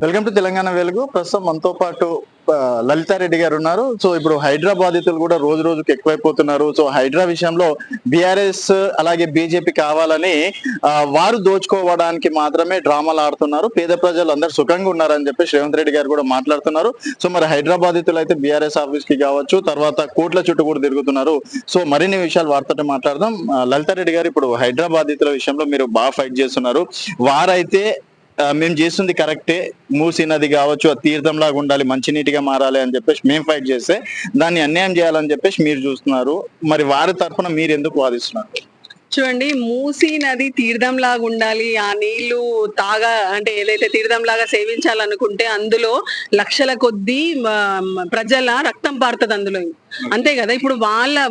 Welcome to Telangana వెలుగు. ప్రస్తుతం మనతో పాటు లలితారెడ్డి గారు ఉన్నారు. సో ఇప్పుడు హైడ్రా బాధితులు కూడా రోజు రోజుకి ఎక్కువైపోతున్నారు. సో హైడ్రా విషయంలో బీఆర్ఎస్ అలాగే బీజేపీ కావాలని వారు దోచుకోవడానికి మాత్రమే డ్రామాలు ఆడుతున్నారు, పేద ప్రజలు అందరు సుఖంగా ఉన్నారని చెప్పి రేవంత్ రెడ్డి గారు కూడా మాట్లాడుతున్నారు. సో మరి హైడ్రా బాధితులు అయితే బీఆర్ఎస్ ఆఫీస్ కి కావచ్చు, తర్వాత కోట్ల చుట్టూ కూడా తిరుగుతున్నారు. సో మరిన్ని విషయాలు వారితో మాట్లాడదాం. లలితారెడ్డి గారు, ఇప్పుడు హైడ్రా బాధితుల విషయంలో మీరు బాగా ఫైట్ చేస్తున్నారు. వారైతే మేము చేస్తుంది కరెక్టే, మూసీ నది కావచ్చు తీర్థం లాగా ఉండాలి, మంచినీటిగా మారాలి అని చెప్పేసి మేము ఫైట్ చేస్తే దాన్ని అన్యాయం చేయాలని చెప్పేసి మీరు చూస్తున్నారు. మరి వారి తరఫున మీరు ఎందుకు వాదిస్తున్నారు? చూడండి, మూసీ నది తీర్థం లాగా ఉండాలి, ఆ నీళ్లు అంటే ఏదైతే తీర్థం లాగా సేవించాలనుకుంటే అందులో లక్షల కొద్దీ ప్రజల రక్తం పారుతుంది అందులో, అంతే కదా. ఇప్పుడు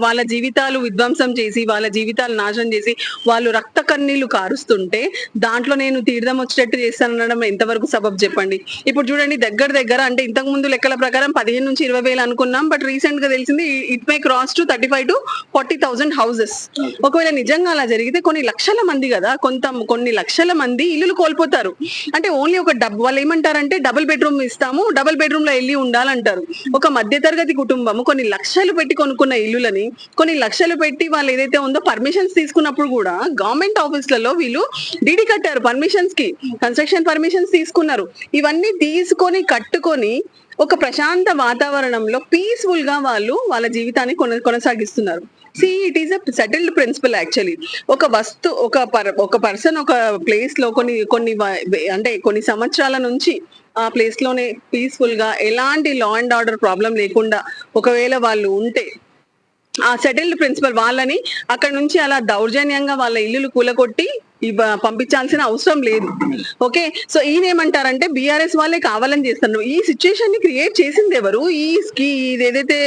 వాళ్ళ జీవితాలు విధ్వంసం చేసి, వాళ్ళ జీవితాలు నాశనం చేసి, వాళ్ళు రక్త కన్నీళ్లు కారుస్తుంటే దాంట్లో నేను తీర్థం వచ్చేటట్టు చేస్తానడం ఎంతవరకు సబబ్ చెప్పండి. ఇప్పుడు చూడండి, దగ్గర అంటే ఇంతకు ముందు లెక్కల ప్రకారం 15 నుంచి 20 వేలు అనుకున్నాం, బట్ రీసెంట్ గా తెలిసింది it may cross to 35,000 to 40,000 houses. ఒకవేళ నిజంగా అలా జరిగితే కొన్ని లక్షల మంది కదా, కొన్ని లక్షల మంది ఇల్లులు కోల్పోతారు. అంటే ఓన్లీ ఒక వాళ్ళు ఏమంటారంటే డబుల్ బెడ్రూమ్ ఇస్తాము, డబుల్ బెడ్రూమ్ లో వెళ్ళి ఉండాలంటారు. ఒక మధ్యతరగతి కుటుంబం కొన్ని లక్షలు పెట్టి కొనుక్కున్న ఇల్లులని, కొన్ని లక్షలు పెట్టి వాళ్ళు ఏదైతే ఉందో పర్మిషన్స్ తీసుకున్నప్పుడు కూడా గవర్నమెంట్ ఆఫీసులలో వీళ్ళు డీడీ కట్టారు, పర్మిషన్స్ కి కన్స్ట్రక్షన్ పర్మిషన్స్ తీసుకున్నారు. ఇవన్నీ తీసుకొని కట్టుకొని ఒక ప్రశాంత వాతావరణంలో పీస్ఫుల్ గా వాళ్ళు వాళ్ళ జీవితాన్ని కొనసాగిస్తున్నారు. It is a settled principle actually. ఒక పర్సన్ ఒక ప్లేస్ లో కొన్ని సంవత్సరాల నుంచి ఆ ప్లేస్ లోనే పీస్ఫుల్ గా ఎలాంటి లా అండ్ ఆర్డర్ ప్రాబ్లం లేకుండా ఒకవేళ వాళ్ళు ఉంటే, ఆ సెటిల్డ్ ప్రిన్సిపల్ వాళ్ళని అక్కడ నుంచి అలా దౌర్జన్యంగా వాళ్ళ ఇల్లులు కూలగొట్టి పంపించాల్సిన అవసరం లేదు. ఓకే, సో ఈయన ఏమంటారంటే బీఆర్ఎస్ వాళ్ళే కావాలని చేస్తున్నారు. ఈ సిచ్యుయేషన్ ని క్రియేట్ చేసింది ఎవరు? ఏదైతే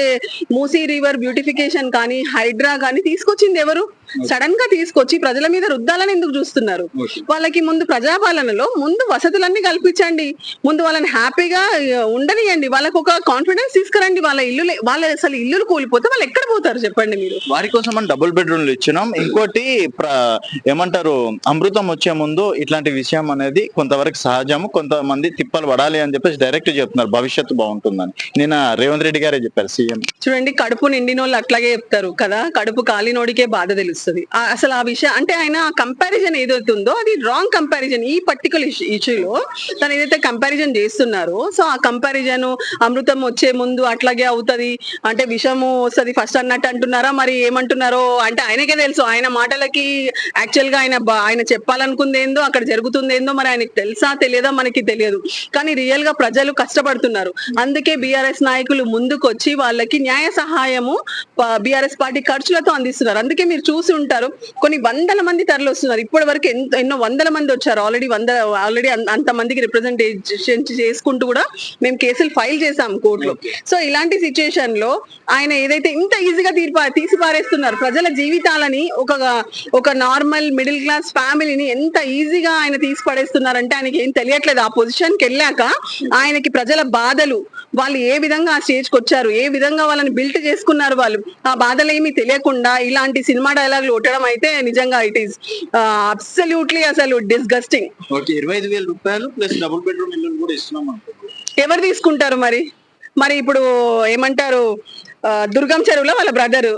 మూసీ రివర్ బ్యూటిఫికేషన్ కానీ హైడ్రా కానీ తీసుకొచ్చింది ఎవరు? సడన్ గా తీసుకొచ్చి ప్రజల మీద రుద్దాలని ఎందుకు చూస్తున్నారు? వాళ్ళకి ముందు ప్రజాపాలనలో ముందు వసతులన్నీ కల్పించండి, ముందు వాళ్ళని హ్యాపీగా ఉండనియండి, వాళ్ళకి ఒక కాన్ఫిడెన్స్ తీసుకురండి. వాళ్ళ అసలు ఇల్లులు కూలిపోతే వాళ్ళు ఎక్కడ పోతారు చెప్పండి మీరు? వారి కోసం మనం డబుల్ బెడ్రూమ్లు ఇచ్చినాం. ఇంకోటి ఏమంటారు, అమృతం వచ్చే ముందు ఇట్లాంటి విషయం అనేది కొంతవరకు సహజము, కొంతమంది తిప్పలు పడాలి అని చెప్పేసి డైరెక్ట్ చెప్తున్నారు, భవిష్యత్తు బాగుంటుందని. నేను రేవంత్ రెడ్డి గారే చెప్పారు, సీఎం. చూడండి, కడుపు నిండినోళ్ళు అట్లాగే చెప్తారు కదా, కడుపు కాలినోడికే బాధ తెలుస్తుంది. అసలు ఆ విషయం అంటే ఆయన కంపారిజన్ ఏదైతే ఉందో అది రాంగ్ కంపారిజన్. ఈ పర్టికులర్ ఇష్యూలో తను ఏదైతే కంపారిజన్ చేస్తున్నారో, సో ఆ కంపారిజన్ అమృతం వచ్చే ముందు అట్లాగే అవుతుంది అంటే విషము వస్తుంది ఫస్ట్ అన్నట్టు అంటున్నారా, మరి ఏమంటున్నారో అంటే ఆయనకే తెలుసు. ఆయన మాటలకి యాక్చువల్ గా ఆయన చెప్పాలనుకుంది ఏందో, అక్కడ జరుగుతుంది ఏందో మరి ఆయనకి తెలుసా తెలియదా మనకి తెలియదు. కానీ రియల్ గా ప్రజలు కష్టపడుతున్నారు. అందుకే బీఆర్ఎస్ నాయకులు ముందుకొచ్చి వాళ్ళకి న్యాయ సహాయము బీఆర్ఎస్ పార్టీ ఖర్చులతో అందిస్తున్నారు. అందుకే మీరు చూసి ఉంటారు, కొన్ని వందల మంది తరలి వస్తున్నారు. ఇప్పటి వరకు ఎన్నో వందల మంది వచ్చారు. ఆల్రెడీ అంత మందికి రిప్రజెంటేషన్ చేసుకుంటూ కూడా మేము కేసులు ఫైల్ చేసాం కోర్టులో. సో ఇలాంటి సిచ్యుయేషన్ లో ఆయన ఏదైతే ఇంత ఈజీగా తీసి పారేస్తున్నారు ప్రజల జీవితాలని, ఒక నార్మల్ మిడిల్ క్లాస్ ఫ్యామిలీని ఎంత ఈజీగా ఆయన తీసి పడేస్తున్నారంటే ఆయనకి ఏం తెలియట్లేదు. ఆ పొజిషన్ కి వెళ్ళాక ఆయనకి ప్రజల బాధలు, వాళ్ళు ఏ విధంగా ఆ స్టేజ్ కి వచ్చారు, ఏ విధంగా వాళ్ళని బిల్ట్ చేసుకున్నారు, వాళ్ళు ఆ బాధలు ఏమీ తెలియకుండా ఇలాంటి సినిమా డైలాగులు కొట్టడం అయితే నిజంగా ఇట్ ఈస్ అబ్సల్యూట్లీ అసలు డిస్గస్టింగ్. 25,000 రూపాయలు ప్లస్ డబుల్ బెడ్రూమ్ ఇల్లు కూడా ఇస్తున్నాం. ఎవరు తీసుకుంటారు మరి ఇప్పుడు ఏమంటారు, దుర్గం చెరువులో వాళ్ళ బ్రదర్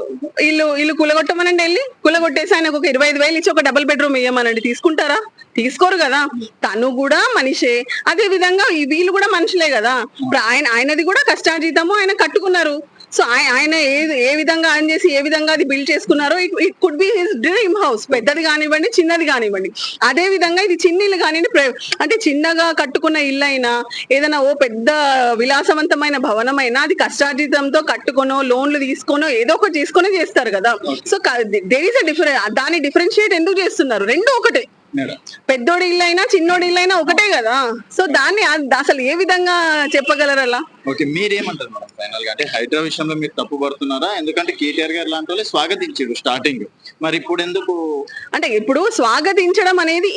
ఇల్లు కులగొట్టమనండి, వెళ్ళి కులగొట్టేసి ఆయనకు ఒక 25,000 ఇచ్చి ఒక డబుల్ బెడ్రూమ్ ఇవ్వమనండి, తీసుకుంటారా? తీసుకోరు కదా. తను కూడా మనిషే, అదే విధంగా వీళ్ళు కూడా మనుషులే కదా. ఆయనది కూడా కష్టార్జితము, ఆయన కట్టుకున్నారు. సో ఆయన ఏ విధంగా ఆయన చేసి ఏ విధంగా అది బిల్డ్ చేసుకున్నారో, it could be his dream house, పెద్దది కానివ్వండి చిన్నది కానివ్వండి. అదే విధంగా ఇది చిన్న ఇల్లు కానివ్వండి, అంటే చిన్నగా కట్టుకున్న ఇల్లు అయినా ఏదైనా పెద్ద విలాసవంతమైన భవనం అయినా అది కష్టార్జితంతో కట్టుకొనో లోన్లు తీసుకోనో ఏదో ఒకటి చేసుకునే చేస్తారు కదా. సో దేర్ ఈస్ అ దాన్ని డిఫరెన్షియేట్ ఎందుకు చేస్తున్నారు? రెండు ఒకటే, పెద్దోడి ఇల్లు అయినా చిన్నోడి ఇల్లు అయినా ఒకటే కదా. సో దాన్ని అసలు ఏ విధంగా చెప్పగలరు అలా? ఓకే, మీరేమంటారు మేడం ఫైనల్ గా? అంటే హైడ్రా విషయంలో మీరు తప్పు పడుతున్నారా? ఎందుకంటే కేటీఆర్ గారు లాంటి వాళ్ళు స్వాగతించారు స్టార్టింగ్, మరి ఇప్పుడు ఎందుకు? అంటే ఇప్పుడు స్వాగతించడం అనేది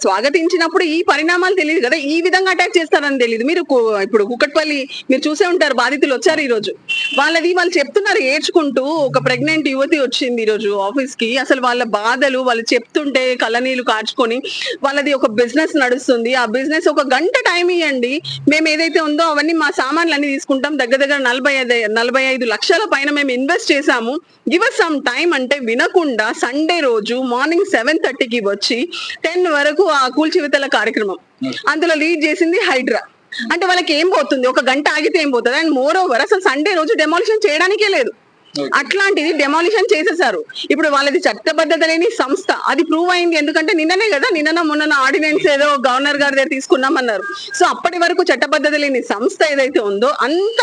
స్వాగతించినప్పుడు ఈ పరిణామాలు తెలియదు కదా, ఈ విధంగా అటాక్ చేస్తారని తెలియదు. మీరు ఇప్పుడు కుక్కట్పల్లి మీరు చూసే ఉంటారు, బాధితులు వచ్చారు ఈ రోజు, వాళ్ళు చెప్తున్నారు ఏడ్చుకుంటూ. ఒక ప్రెగ్నెంట్ యువతి వచ్చింది ఈ రోజు ఆఫీస్ కి, అసలు వాళ్ళ బాధలు వాళ్ళు చెప్తుంటే కళ్ళనీళ్ళు మార్చుకొని వాళ్ళది ఒక బిజినెస్ నడుస్తుంది. ఆ బిజినెస్ ఒక గంట టైం ఇవ్వండి, మేము ఏదైతే ఉందో అవన్నీ మా సామాన్లు అన్ని తీసుకుంటాం, దగ్గర దగ్గర 45 లక్షల పైన మేము ఇన్వెస్ట్ చేసాము, గివ్ అస్ సమ్ టైం అంటే వినకుండా సండే రోజు మార్నింగ్ 7:30కి వచ్చి 10 వరకు ఆ కూల్చివేతల కార్యక్రమం అందులో లీడ్ చేసింది హైడ్రా. అంటే వాళ్ళకి ఏం పోతుంది, ఒక గంట ఆగితే ఏం పోతుంది? అండ్ మోర్ ఓవర్ అసలు సండే రోజు డెమాలిషన్ చేయడానికే లేదు, అట్లాంటిది డెమాలిషన్ చేసేసారు. ఇప్పుడు వాళ్ళది చట్టబద్ధత లేని సంస్థ, అది ప్రూవ్ అయింది. ఎందుకంటే నిన్ననే కదా, మొన్న ఆర్డినెన్స్ ఏదో గవర్నర్ గారి దగ్గర తీసుకున్నామన్నారు. సో అప్పటి వరకు చట్టబద్ధత లేని సంస్థ ఏదైతే ఉందో అంత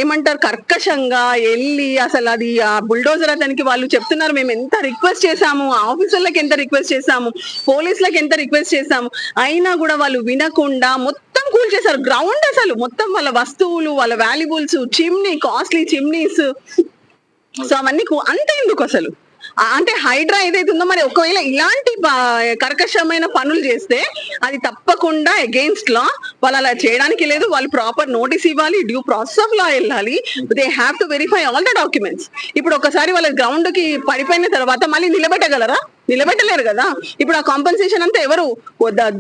ఏమంటారు కర్కశంగా వెళ్ళి అసలు అది ఆ బుల్డోజర్ అతనికి వాళ్ళు చెప్తున్నారు, మేము ఎంత రిక్వెస్ట్ చేశాము, ఆఫీసర్లకు ఎంత రిక్వెస్ట్ చేశాము, పోలీసులకు ఎంత రిక్వెస్ట్ చేశాము, అయినా కూడా వాళ్ళు వినకుండా మొత్తం కూల్ చేశారు గ్రౌండ్. అసలు మొత్తం వాళ్ళ వస్తువులు, వాళ్ళ valuables, chimney, costly chimneys, so అవన్నీ అంత ఎందుకు అసలు? అంటే హైడ్రా ఏదైతే ఉందో, మరి ఒకవేళ ఇలాంటి కర్కశమైన పనులు చేస్తే అది తప్పకుండా అగెయిన్స్ట్ లా, వాళ్ళు అలా చేయడానికి లేదు. వాళ్ళు ప్రాపర్ నోటీస్ ఇవ్వాలి, డ్యూ ప్రాసెస్ ఆఫ్ లా వెళ్ళాలి, they have to verify all the documents. ఇప్పుడు ఒకసారి వాళ్ళ గ్రౌండ్ కి పడిపోయిన తర్వాత మళ్ళీ నిలబెట్టగలరా? నిలబెట్టలేరు కదా. ఇప్పుడు ఆ కాంపెన్సేషన్ అంతా ఎవరు?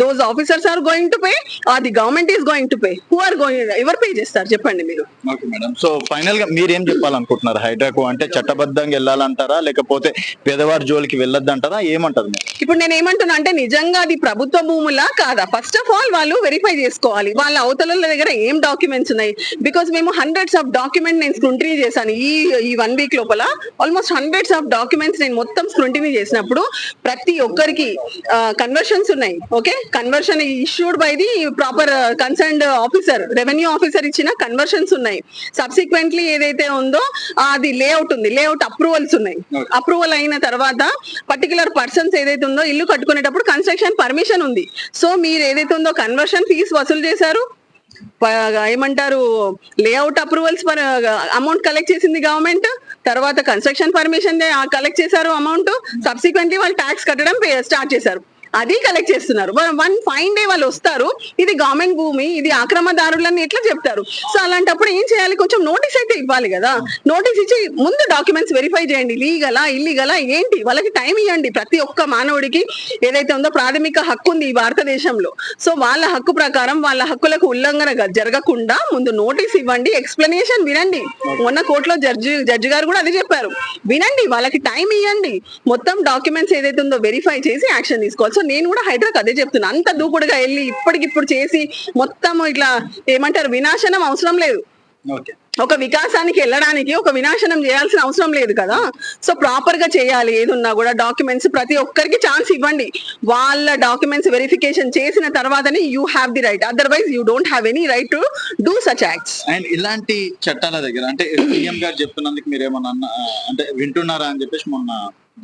Those officers are going to pay or the government is going to pay? Who are going, ఎవరు పే చేస్తారు చెప్పండి మీరు? ఓకే మేడం, సో ఫైనల్ గా మీరు ఏం చెప్పాలనుకుంటున్నారు హైడ్రాకు? అంటే చట్టబద్ధంగా వెళ్ళాలంటారా, లేకపోతే పేదవారి జోలికి వెళ్ళొద్దంటారా, ఏమంటారు మీరు? ఇప్పుడు నేను ఏమంటున్నా అంటే, నిజంగా అది ప్రభుత్వ భూములా కాదా ఫస్ట్ ఆఫ్ ఆల్ వాళ్ళు వెరిఫై చేసుకోవాలి. వాళ్ళ అవతల దగ్గర ఏం డాక్యుమెంట్స్ ఉన్నాయి. బికాస్ మేము హండ్రెడ్స్ ఆఫ్ డాక్యుమెంట్ నేను స్క్రూటినీ చేశాను ఈ 1 వీక్ లోపల. ఆల్మోస్ట్ హండ్రెడ్స్ ఆఫ్ డాక్యుమెంట్స్ నేను మొత్తం స్క్రూటినీ చేసినప్పుడు ప్రతి ఒక్కరికి కన్వర్షన్స్ ఉన్నాయి. Okay, conversion issued by the proper concerned officer, revenue officer ఇచ్చిన కన్వర్షన్స్ ఉన్నాయి. సబ్సిక్వెంట్లీ ఏదైతే ఉందో అది లేఅవుట్ ఉంది, లేఅవుట్ అప్రూవల్స్ ఉన్నాయి. అప్రూవల్ అయిన తర్వాత పర్టికులర్ పర్సన్స్ ఏదైతే ఉందో ఇల్లు కట్టుకునేటప్పుడు కన్స్ట్రక్షన్ పర్మిషన్ ఉంది. సో మీరు ఏదైతే ఉందో కన్వర్షన్ ఫీజు వసూలు చేశారు, ఏమంటారు లేఅవుట్ అప్రూవల్స్ అమౌంట్ కలెక్ట్ చేసింది గవర్నమెంట్, తర్వాత కన్స్ట్రక్షన్ పర్మిషన్ కలెక్ట్ చేశారు అమౌంట్, సబ్సిక్వెంట్లీ వాళ్ళు ట్యాక్స్ కట్టడం స్టార్ట్ చేశారు, అది కలెక్ట్ చేస్తున్నారు. 1 ఫైన్ డే వాళ్ళు వస్తారు, ఇది గవర్నమెంట్ భూమి, ఇది ఆక్రమదారులని ఎట్లా చెప్తారు? సో అలాంటప్పుడు ఏం చేయాలి? కొంచెం నోటీస్ అయితే ఇవ్వాలి కదా. నోటీస్ ఇచ్చి ముందు డాక్యుమెంట్స్ వెరిఫై చేయండి, లీగలా ఇల్లీగలా ఏంటి, వాళ్ళకి టైం ఇవ్వండి. ప్రతి ఒక్క మానవుడికి ఏదైతే ఉందో ప్రాథమిక హక్కు ఉంది ఈ భారతదేశంలో. సో వాళ్ళ హక్కు ప్రకారం వాళ్ళ హక్కులకు ఉల్లంఘన జరగకుండా ముందు నోటీస్ ఇవ్వండి, ఎక్స్ప్లెనేషన్ వినండి. మొన్న కోర్టులో జడ్జి గారు కూడా అది చెప్పారు, వినండి, వాళ్ళకి టైం ఇవ్వండి, మొత్తం డాక్యుమెంట్స్ ఏదైతే ఉందో వెరిఫై చేసి యాక్షన్ తీసుకోవాలి. సో నేను కూడా హైడ్రాక్ అదే చెప్తున్నా, అంత దూకుడుగా వెళ్ళి ఇప్పటికిప్పుడు చేసి మొత్తం ఇట్లా ఏమంటారు వినాశనం అవసరం లేదు. ఒక వికాసానికి వెళ్ళడానికి ఒక వినాశనం చేయాల్సిన అవసరం లేదు కదా. సో ప్రాపర్ గా చేయాలి. ఏదున్నా కూడా డాక్యుమెంట్స్ ప్రతి ఒక్కరికి ఛాన్స్ ఇవ్వండి. వాళ్ళ డాక్యుమెంట్స్ వెరిఫికేషన్ చేసిన తర్వాతనే you have the right, otherwise you don't have any right to do such acts. And ఇలాంటి చట్టాల దగ్గర అంటే సీఎం గారు చెప్తున్నందుకు మీరు ఏమన్నా అంటే వింటున్నారా అని చెప్పేసి మొన్న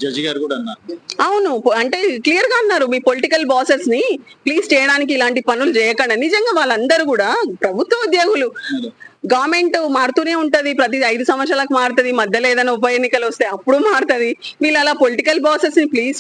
జడ్జి గారు కూడా అన్నారు. అవును, అంటే క్లియర్ గా అన్నారు, మీ పొలిటికల్ బాసెస్ ని ప్లీజ్ చేయడానికి ఇలాంటి పనులు చేయకండి. నిజంగా వాళ్ళందరూ కూడా ప్రభుత్వ ఉద్యోగులు. గవర్నమెంట్ మారుతూనే ఉంటది, ప్రతి 5 సంవత్సరాలకు మారుతుంది, మధ్యలో ఏదైనా ఉప ఎన్నికలు వస్తే అప్పుడు మారుతుంది. వీళ్ళు అలా పొలిటికల్ బాసెస్ ని ప్లీజ్